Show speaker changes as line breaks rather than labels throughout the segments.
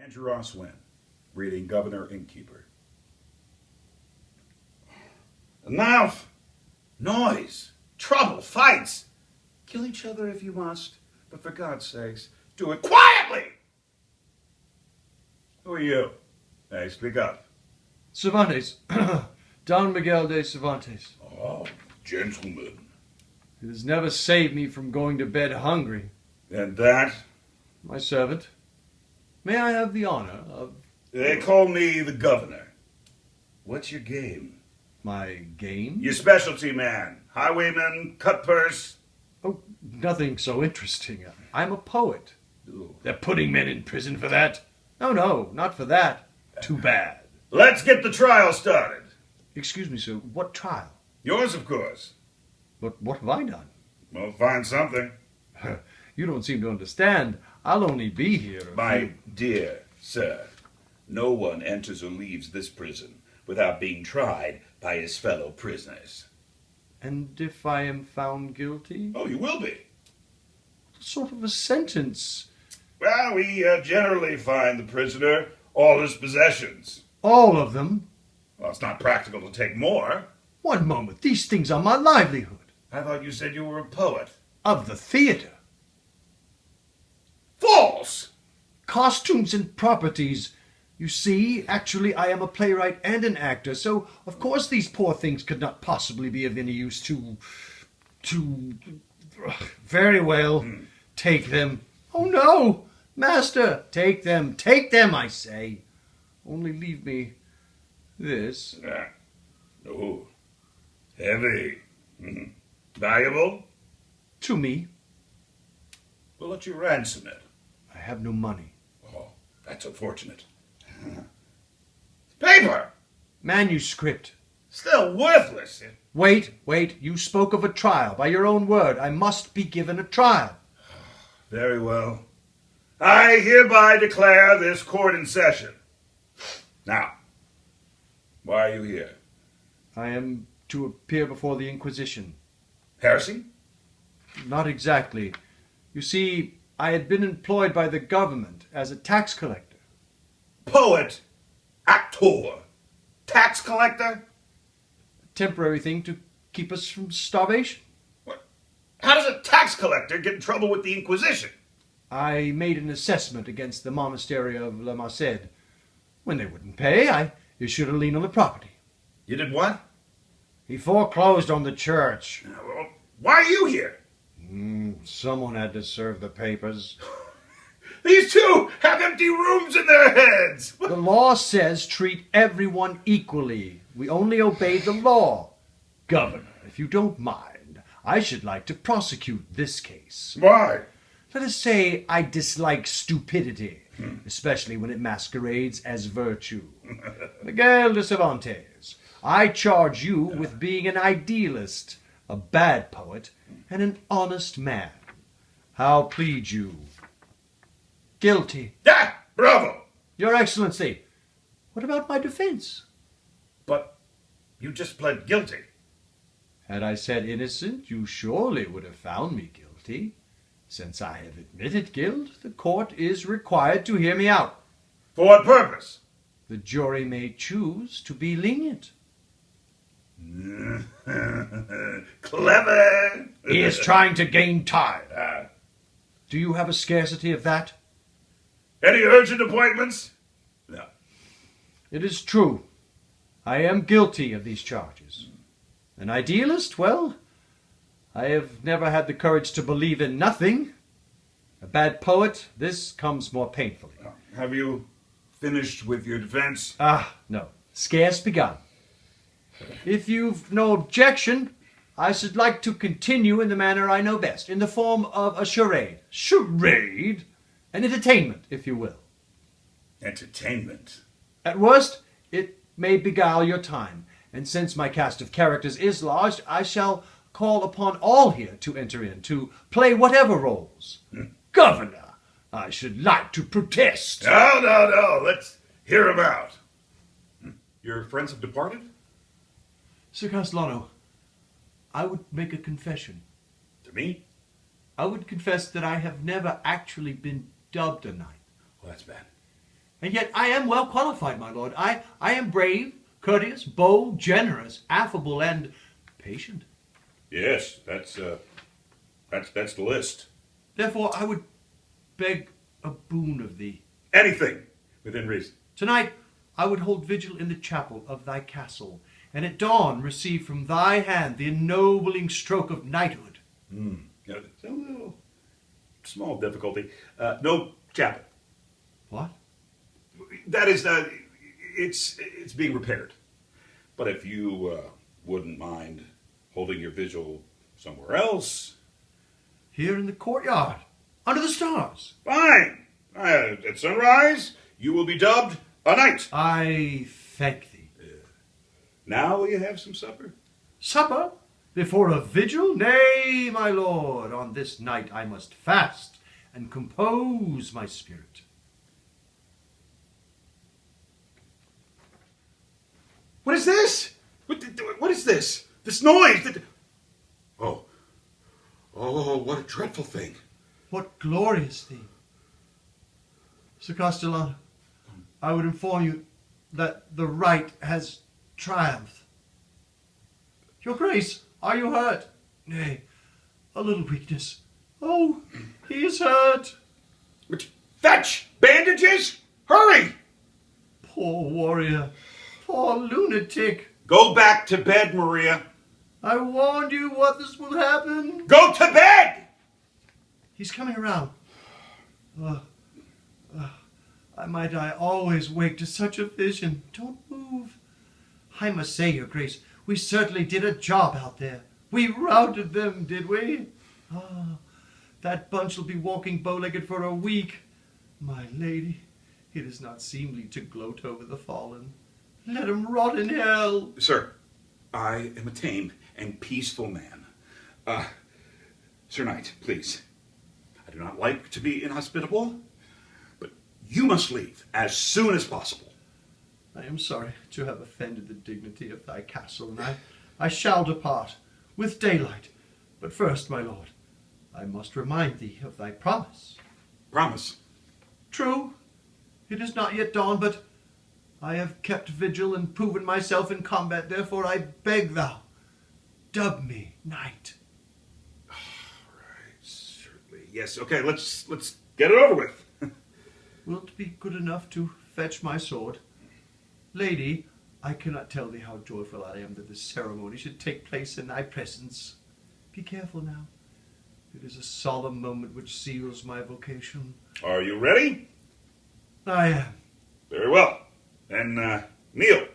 Andrew Ross Wynn, reading Governor Innkeeper. Enough! Noise! Trouble! Fights! Kill each other if you must, but for God's sakes, do it quietly! Who are you? Hey, speak up.
Cervantes. Don Miguel de Cervantes.
Oh, gentlemen.
It has never saved me from going to bed hungry.
And that?
My servant. May I have the honor of...
They call me the governor. What's your game?
My game?
Your specialty, man. Highwayman, cut purse.
Oh, nothing so interesting. I'm a poet.
Ooh.
They're putting men in prison for that. No, not for that. Too bad.
Let's get the trial started.
Excuse me, sir. What trial?
Yours, of course.
But what have I done?
We'll find something.
You don't seem to understand. I'll only be here.
My dear sir, no one enters or leaves this prison without being tried by his fellow prisoners.
And if I am found guilty?
Oh, you will be.
What sort of a sentence?
Well, we generally fine the prisoner all his possessions.
All of them?
Well, it's not practical to take more.
One moment. These things are my livelihood.
I thought you said you were a poet.
Of the theater.
False!
Costumes and properties. You see, actually, I am a playwright and an actor, so of course these poor things could not possibly be of any use to... Very well. Take them. Oh, no! Master, take them. Take them, I say. Only leave me this.
Oh, heavy. Valuable?
To me.
We'll let you ransom it.
I have no money.
Oh, that's unfortunate. Paper!
Manuscript.
Still worthless.
Wait. You spoke of a trial. By your own word, I must be given a trial.
Very well. I hereby declare this court in session. Now, why are you here?
I am to appear before the Inquisition.
Heresy?
Not exactly. You see, I had been employed by the government as a tax collector.
Poet, actor, tax collector?
A temporary thing to keep us from starvation.
What? How does a tax collector get in trouble with the Inquisition?
I made an assessment against the monastery of La Merced. When they wouldn't pay, I issued a lien on the property.
You did what?
He foreclosed on the church.
Well, why are you here?
Someone had to serve the papers.
These two have empty rooms in their heads.
The law says treat everyone equally. We only obey the law. Governor, if you don't mind, I should like to prosecute this case.
Why?
Let us say I dislike stupidity, especially when it masquerades as virtue. Miguel de Cervantes, I charge you with being an idealist, a bad poet, and an honest man. How plead you? Guilty.
Ah, bravo!
Your Excellency, what about my defense?
But you just pled guilty.
Had I said innocent, you surely would have found me guilty. Since I have admitted guilt, the court is required to hear me out.
For what purpose?
The jury may choose to be lenient.
Clever!
He is trying to gain time. Do you have a scarcity of that?
Any urgent appointments? No.
It is true. I am guilty of these charges. An idealist? Well, I have never had the courage to believe in nothing. A bad poet? This comes more painfully.
Have you finished with your defense?
No. Scarce begun. If you've no objection, I should like to continue in the manner I know best, in the form of a charade. Charade? An entertainment, if you will.
Entertainment?
At worst, it may beguile your time, and since my cast of characters is large, I shall call upon all here to enter in, to play whatever roles. Governor, I should like to protest.
No. Let's hear him out. Your friends have departed?
Sir Castellano, I would make a confession.
To me?
I would confess that I have never actually been dubbed a knight.
Well, that's bad.
And yet I am well qualified, my lord. I am brave, courteous, bold, generous, affable, and patient.
Yes, that's the list.
Therefore I would beg a boon of thee.
Anything within reason.
Tonight I would hold vigil in the chapel of thy castle, and at dawn receive from thy hand the ennobling stroke of knighthood.
It's a little small difficulty. No chapel.
What?
That is, it's being repaired. But if you wouldn't mind holding your vigil somewhere else,
Here in the courtyard, under the stars.
fine. At sunrise, you will be dubbed a knight.
I thank thee.
Now will you have some supper?
Supper? Before a vigil? Nay, my lord, on this night I must fast and compose my spirit.
What is this? What is this? This noise? Oh, what a dreadful thing.
What glorious thing. Sir Castellano, I would inform you that the right has triumphed. Your Grace, are you hurt? Nay, a little weakness. Oh, he is hurt.
Fetch bandages! Hurry!
Poor warrior. Poor lunatic.
Go back to bed, Maria.
I warned you what this will happen.
Go to bed!
He's coming around. I always wake to such a vision. Don't move. I must say, Your Grace, we certainly did a job out there. We routed them, did we? That bunch will be walking bow-legged for a week. My lady, it is not seemly to gloat over the fallen. Let 'em rot in hell.
Sir, I am a tame and peaceful man. Sir Knight, please. I do not like to be inhospitable, but you must leave as soon as possible.
I am sorry to have offended the dignity of thy castle, and I shall depart with daylight. But first, my lord, I must remind thee of thy promise.
Promise.
True, it is not yet dawn, but I have kept vigil and proven myself in combat. Therefore I beg thou, dub me knight.
Right, certainly. Yes, okay, let's get it over with.
Wilt be good enough to fetch my sword? Lady, I cannot tell thee how joyful I am that this ceremony should take place in thy presence. Be careful now. It is a solemn moment which seals my vocation.
Are you ready?
I am.
Very well. Then, kneel.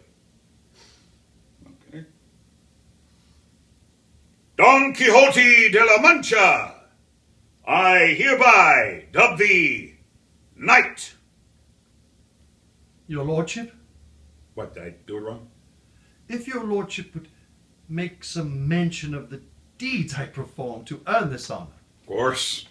Okay. Don Quixote de la Mancha, I hereby dub thee knight.
Your lordship?
What, did I do it wrong?
If your lordship would make some mention of the deeds I performed to earn this honor.
Of course.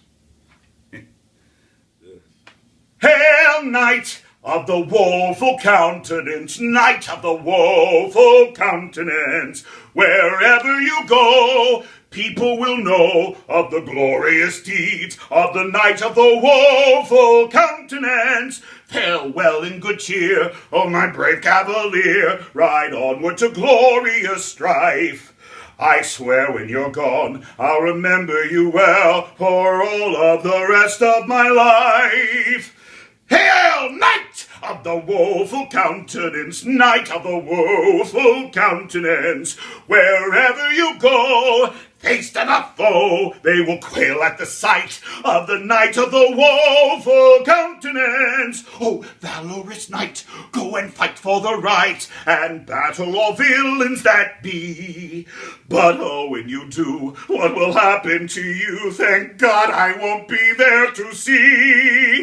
Hail, knight of the woeful countenance, knight of the woeful countenance, wherever you go, people will know of the glorious deeds of the knight of the woeful countenance. Farewell in good cheer, oh my brave cavalier, ride onward to glorious strife. I swear when you're gone, I'll remember you well for all of the rest of my life. Hail, knight of the woeful countenance, knight of the woeful countenance, wherever you go, face to the foe, they will quail at the sight of the knight of the woeful countenance. Oh, valorous knight, go and fight for the right, and battle all villains that be. But oh, when you do, what will happen to you? Thank God I won't be there to see.